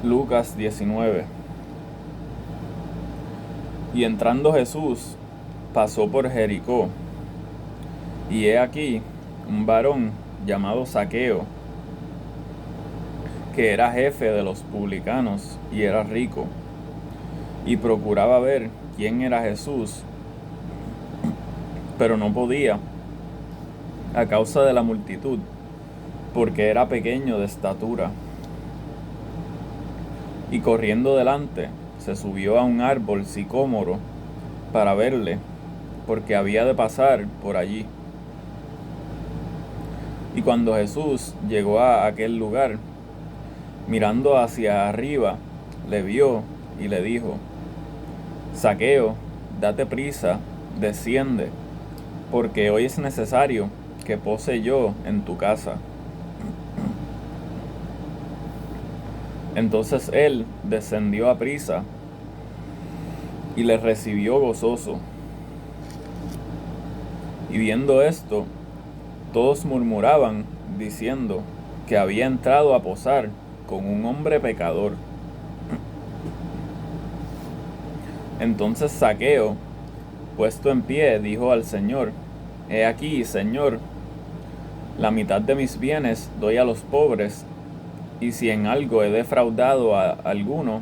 Lucas 19. Y entrando Jesús, pasó por Jericó, y he aquí un varón llamado Zaqueo, que era jefe de los publicanos y era rico, y procuraba ver quién era Jesús, pero no podía, a causa de la multitud, porque era pequeño de estatura. Y corriendo delante, se subió a un árbol sicómoro para verle, porque había de pasar por allí. Y cuando Jesús llegó a aquel lugar, mirando hacia arriba, le vio y le dijo: Zaqueo, date prisa, desciende, porque hoy es necesario que pose yo en tu casa. Entonces él descendió a prisa y le recibió gozoso. Y viendo esto, todos murmuraban, diciendo que había entrado a posar con un hombre pecador. Entonces Zaqueo, puesto en pie, dijo al Señor: He aquí, Señor, la mitad de mis bienes doy a los pobres, y si en algo he defraudado a alguno,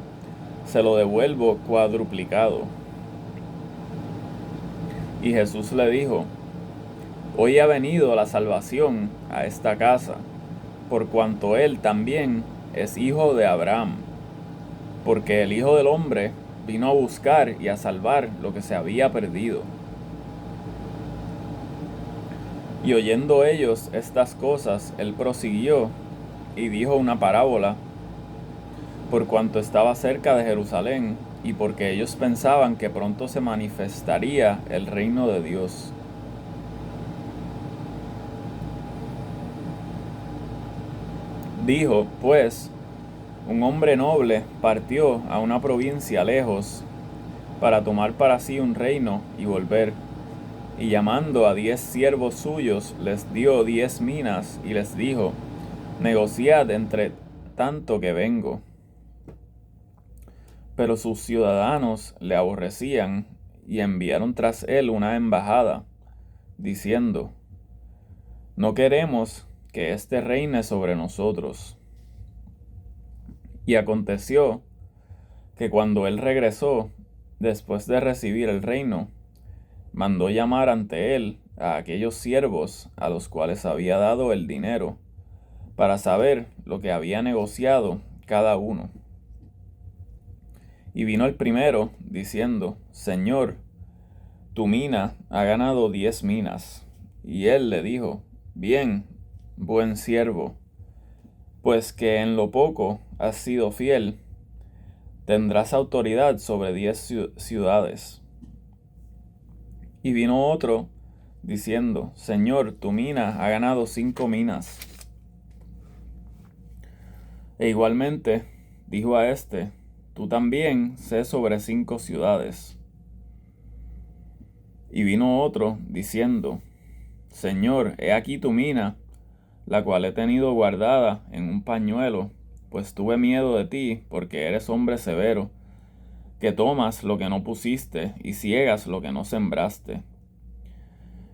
se lo devuelvo cuadruplicado. Y Jesús le dijo: Hoy ha venido la salvación a esta casa, por cuanto él también es hijo de Abraham, porque el Hijo del Hombre vino a buscar y a salvar lo que se había perdido. Y oyendo ellos estas cosas, él prosiguió y dijo una parábola, por cuanto estaba cerca de Jerusalén, y porque ellos pensaban que pronto se manifestaría el reino de Dios. Dijo, pues, un hombre noble partió a una provincia lejos para tomar para sí un reino y volver. Y llamando a 10 siervos suyos, les dio 10 minas y les dijo: negociad entre tanto que vengo. Pero sus ciudadanos le aborrecían y enviaron tras él una embajada, diciendo: no queremos que éste reine sobre nosotros. Y aconteció que cuando él regresó, después de recibir el reino, mandó llamar ante él a aquellos siervos a los cuales había dado el dinero, para saber lo que había negociado cada uno. Y vino el primero, diciendo: Señor, tu mina ha ganado 10 minas. Y él le dijo: bien, buen siervo, pues que en lo poco has sido fiel, tendrás autoridad sobre 10 ciudades. Y vino otro, diciendo: Señor, tu mina ha ganado 5 minas. E igualmente dijo a éste: tú también sé sobre 5 ciudades. Y vino otro, diciendo: Señor, he aquí tu mina, la cual he tenido guardada en un pañuelo, pues tuve miedo de ti, porque eres hombre severo, que tomas lo que no pusiste y ciegas lo que no sembraste.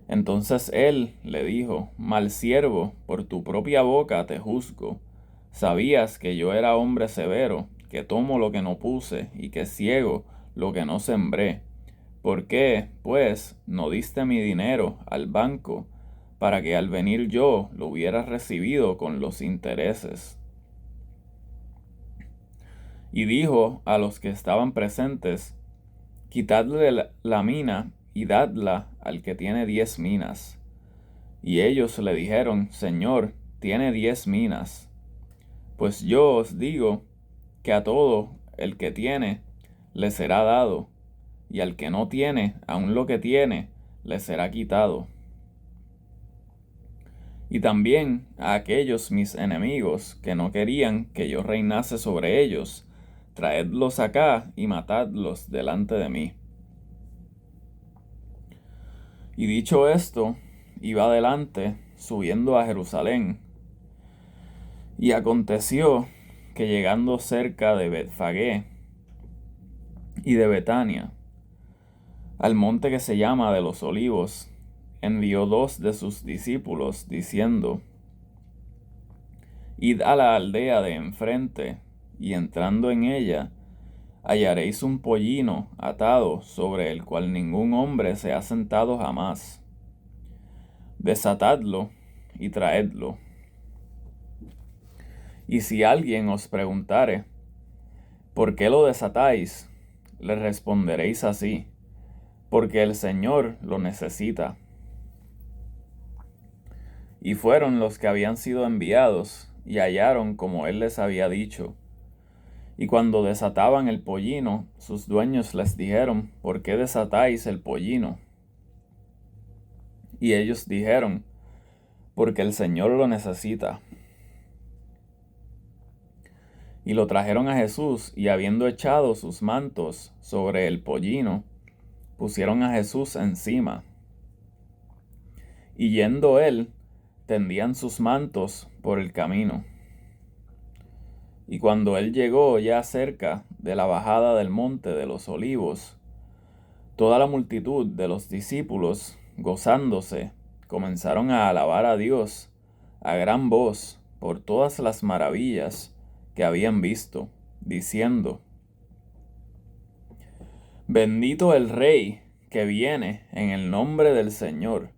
Entonces él le dijo: mal siervo, por tu propia boca te juzgo. Sabías que yo era hombre severo, que tomo lo que no puse y que ciego lo que no sembré. ¿Por qué, pues, no diste mi dinero al banco, para que al venir yo lo hubiera recibido con los intereses? Y dijo a los que estaban presentes: quitadle la mina y dadla al que tiene 10 minas. Y ellos le dijeron: Señor, tiene 10 minas. Pues yo os digo que a todo el que tiene le será dado, y al que no tiene, aun lo que tiene, le será quitado. Y también a aquellos mis enemigos que no querían que yo reinase sobre ellos, traedlos acá y matadlos delante de mí. Y dicho esto, iba adelante, subiendo a Jerusalén. Y aconteció que llegando cerca de Betfagé y de Betania, al monte que se llama de los Olivos, envió 2 de sus discípulos, diciendo: Id a la aldea de enfrente, y entrando en ella, hallaréis un pollino atado sobre el cual ningún hombre se ha sentado jamás. Desatadlo y traedlo. Y si alguien os preguntare, ¿por qué lo desatáis?, le responderéis así: porque el Señor lo necesita. Y fueron los que habían sido enviados, y hallaron como él les había dicho. Y cuando desataban el pollino, sus dueños les dijeron: ¿por qué desatáis el pollino? Y ellos dijeron: porque el Señor lo necesita. Y lo trajeron a Jesús, y habiendo echado sus mantos sobre el pollino, pusieron a Jesús encima. Y yendo él, tendían sus mantos por el camino. Y cuando él llegó ya cerca de la bajada del monte de los Olivos, toda la multitud de los discípulos, gozándose, comenzaron a alabar a Dios a gran voz por todas las maravillas que habían visto, diciendo: Bendito el Rey que viene en el nombre del Señor,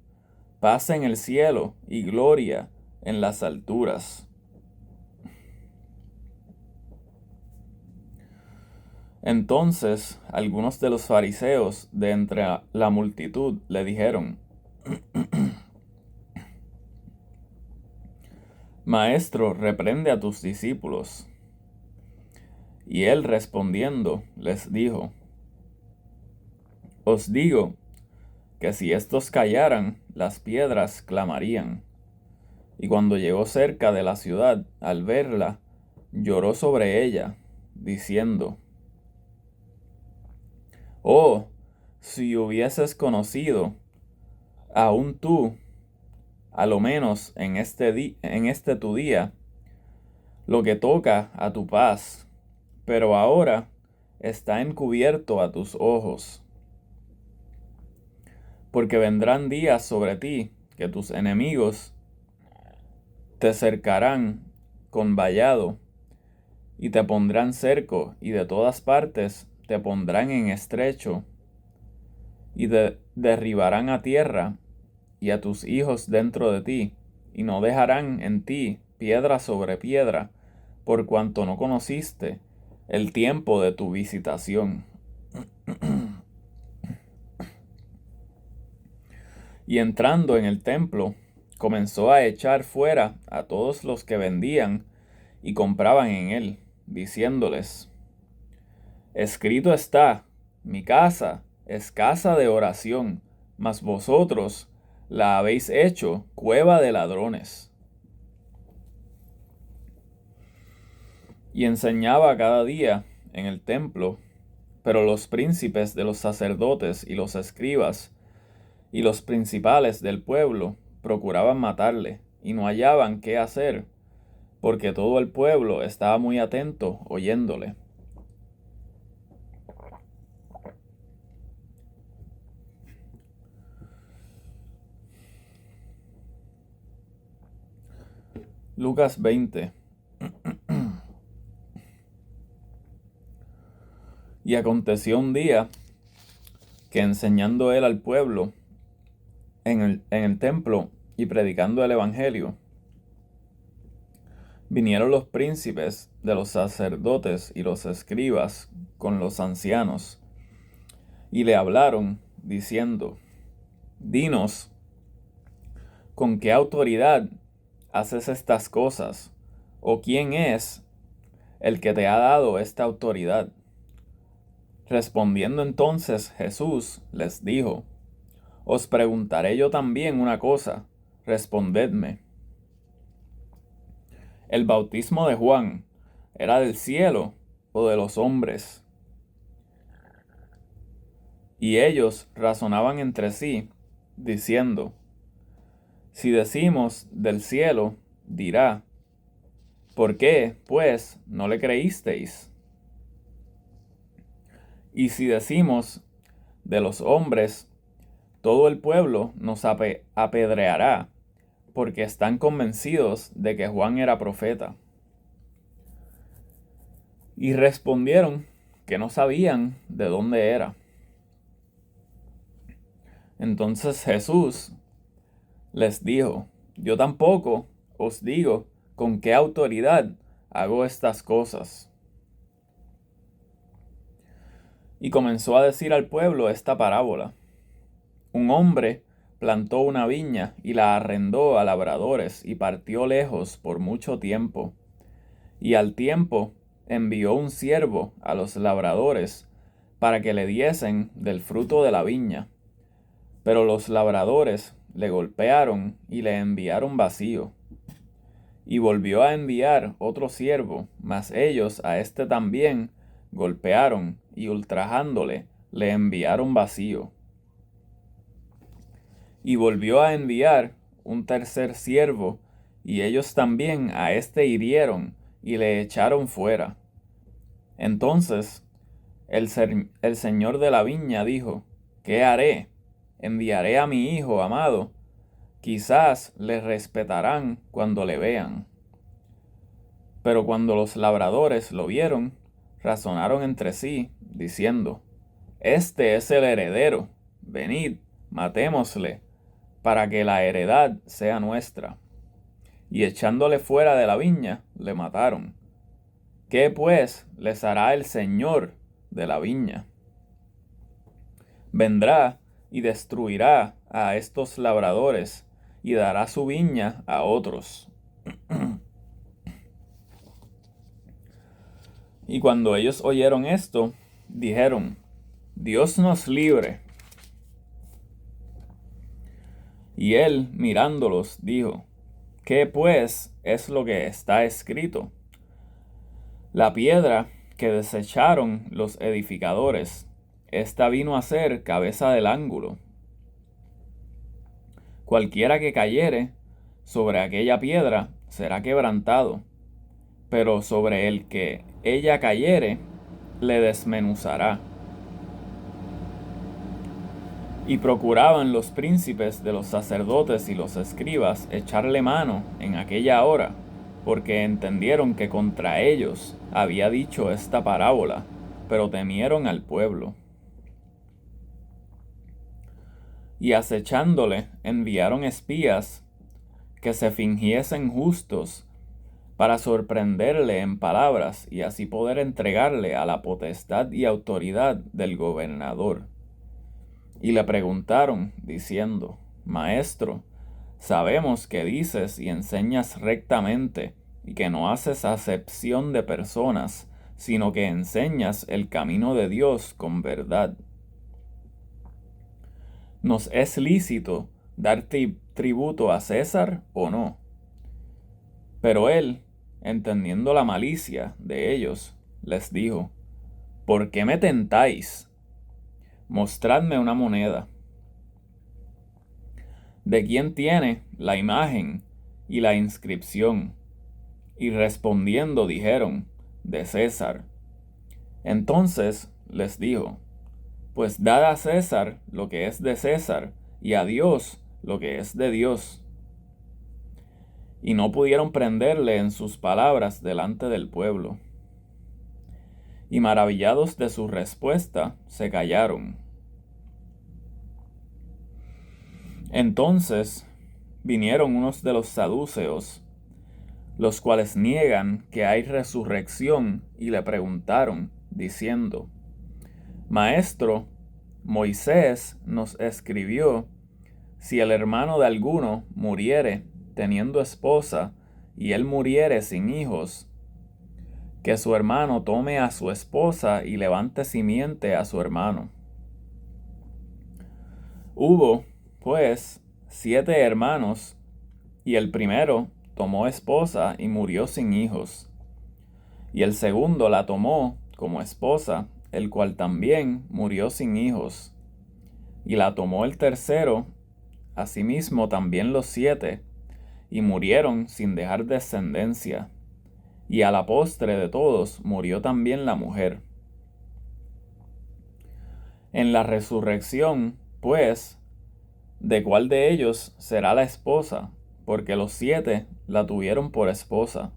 paz en el cielo y gloria en las alturas. Entonces algunos de los fariseos de entre la multitud le dijeron: Maestro, reprende a tus discípulos. Y él respondiendo les dijo: Os digo que si éstos callaran, las piedras clamarían. Y cuando llegó cerca de la ciudad, al verla, lloró sobre ella, diciendo: Oh, si hubieses conocido, aun tú, a lo menos en este tu día, lo que toca a tu paz, pero ahora está encubierto a tus ojos. Porque vendrán días sobre ti que tus enemigos te cercarán con vallado, y te pondrán cerco, y de todas partes te pondrán en estrecho, y derribarán a tierra y a tus hijos dentro de ti, y no dejarán en ti piedra sobre piedra, por cuanto no conociste el tiempo de tu visitación. Y entrando en el templo, comenzó a echar fuera a todos los que vendían y compraban en él, diciéndoles: Escrito está, mi casa es casa de oración, mas vosotros la habéis hecho cueva de ladrones. Y enseñaba cada día en el templo, pero los príncipes de los sacerdotes y los escribas y los principales del pueblo procuraban matarle, y no hallaban qué hacer, porque todo el pueblo estaba muy atento oyéndole. Lucas 20. Y aconteció un día que, enseñando él al pueblo en el templo y predicando el evangelio, vinieron los príncipes de los sacerdotes y los escribas con los ancianos, y le hablaron, diciendo: Dinos, ¿con qué autoridad haces estas cosas? ¿O quién es el que te ha dado esta autoridad? Respondiendo entonces Jesús les dijo: Os preguntaré yo también una cosa, respondedme. ¿El bautismo de Juan era del cielo o de los hombres? Y ellos razonaban entre sí, diciendo: Si decimos del cielo, dirá: ¿Por qué, pues, no le creísteis? Y si decimos de los hombres, todo el pueblo nos apedreará, porque están convencidos de que Juan era profeta. Y respondieron que no sabían de dónde era. Entonces Jesús les dijo: yo tampoco os digo con qué autoridad hago estas cosas. Y comenzó a decir al pueblo esta parábola: un hombre plantó una viña y la arrendó a labradores y partió lejos por mucho tiempo. Y al tiempo envió un siervo a los labradores para que le diesen del fruto de la viña. Pero los labradores le golpearon y le enviaron vacío. Y volvió a enviar otro siervo, mas ellos a éste también golpearon y ultrajándole le enviaron vacío. Y volvió a enviar un tercer siervo, y ellos también a éste hirieron y le echaron fuera. Entonces el señor de la viña dijo: ¿qué haré? Enviaré a mi hijo amado, quizás le respetarán cuando le vean. Pero cuando los labradores lo vieron, razonaron entre sí, diciendo: este es el heredero, venid, matémosle, para que la heredad sea nuestra. Y echándole fuera de la viña, le mataron. ¿Qué pues les hará el señor de la viña? Vendrá y destruirá a estos labradores y dará su viña a otros. Y cuando ellos oyeron esto, dijeron: Dios nos libre. Y él, mirándolos, dijo: ¿qué pues es lo que está escrito? La piedra que desecharon los edificadores, esta vino a ser cabeza del ángulo. Cualquiera que cayere sobre aquella piedra será quebrantado, pero sobre el que ella cayere le desmenuzará. Y procuraban los príncipes de los sacerdotes y los escribas echarle mano en aquella hora, porque entendieron que contra ellos había dicho esta parábola, pero temieron al pueblo. Y acechándole enviaron espías que se fingiesen justos para sorprenderle en palabras y así poder entregarle a la potestad y autoridad del gobernador. Y le preguntaron, diciendo: Maestro, sabemos que dices y enseñas rectamente, y que no haces acepción de personas, sino que enseñas el camino de Dios con verdad. ¿Nos es lícito dar tributo a César o no? Pero él, entendiendo la malicia de ellos, les dijo: ¿por qué me tentáis? Mostradme una moneda. ¿De quién tiene la imagen y la inscripción? Y respondiendo dijeron: de César. Entonces les dijo: pues dad a César lo que es de César, y a Dios lo que es de Dios. Y no pudieron prenderle en sus palabras delante del pueblo. Y maravillados de su respuesta, se callaron. Entonces vinieron unos de los saduceos, los cuales niegan que hay resurrección, y le preguntaron, diciendo: Maestro, Moisés nos escribió: si el hermano de alguno muriere teniendo esposa, y él muriere sin hijos, que su hermano tome a su esposa y levante simiente a su hermano. Hubo, pues, 7 hermanos, y el primero tomó esposa y murió sin hijos. Y el segundo la tomó como esposa, el cual también murió sin hijos. Y la tomó el tercero, asimismo también los 7, y murieron sin dejar descendencia. y a la postre de todos murió también la mujer. En la resurrección, pues, ¿de cuál de ellos será la esposa? Porque los 7 la tuvieron por esposa.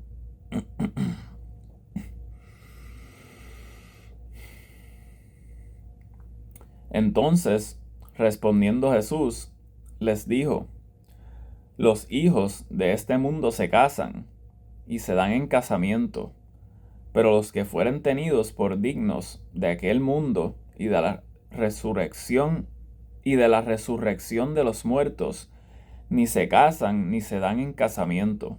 Entonces, respondiendo Jesús, les dijo: los hijos de este mundo se casan y se dan en casamiento, pero los que fueren tenidos por dignos de aquel mundo y de la resurrección de los muertos, ni se casan ni se dan en casamiento,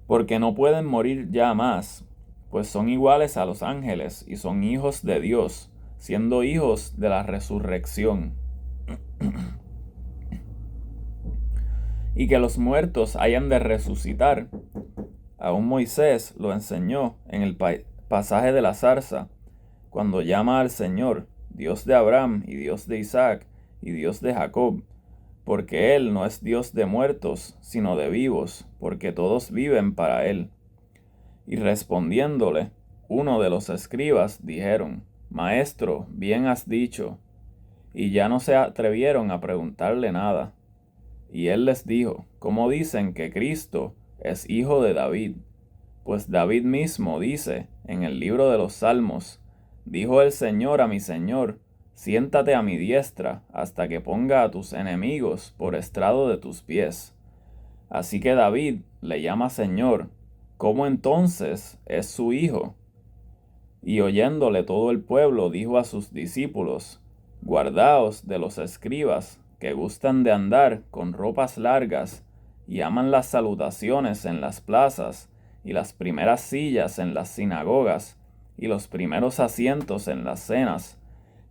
porque no pueden morir ya más, pues son iguales a los ángeles y son hijos de Dios, siendo hijos de la resurrección. Y que los muertos hayan de resucitar, aún Moisés lo enseñó en el pasaje de la zarza, cuando llama al Señor, Dios de Abraham y Dios de Isaac y Dios de Jacob, porque Él no es Dios de muertos, sino de vivos, porque todos viven para Él. Y respondiéndole, uno de los escribas dijeron: Maestro, bien has dicho. Y ya no se atrevieron a preguntarle nada. Y él les dijo: ¿Cómo dicen que Cristo es hijo de David? Pues David mismo dice en el libro de los Salmos: dijo el Señor a mi Señor, siéntate a mi diestra hasta que ponga a tus enemigos por estrado de tus pies. Así que David le llama Señor. ¿Cómo entonces es su hijo? Y oyéndole todo el pueblo dijo a sus discípulos: guardaos de los escribas, que gustan de andar con ropas largas y aman las salutaciones en las plazas y las primeras sillas en las sinagogas y los primeros asientos en las cenas,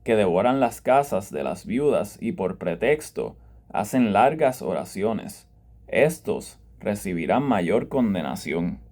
que devoran las casas de las viudas y por pretexto hacen largas oraciones. Estos recibirán mayor condenación.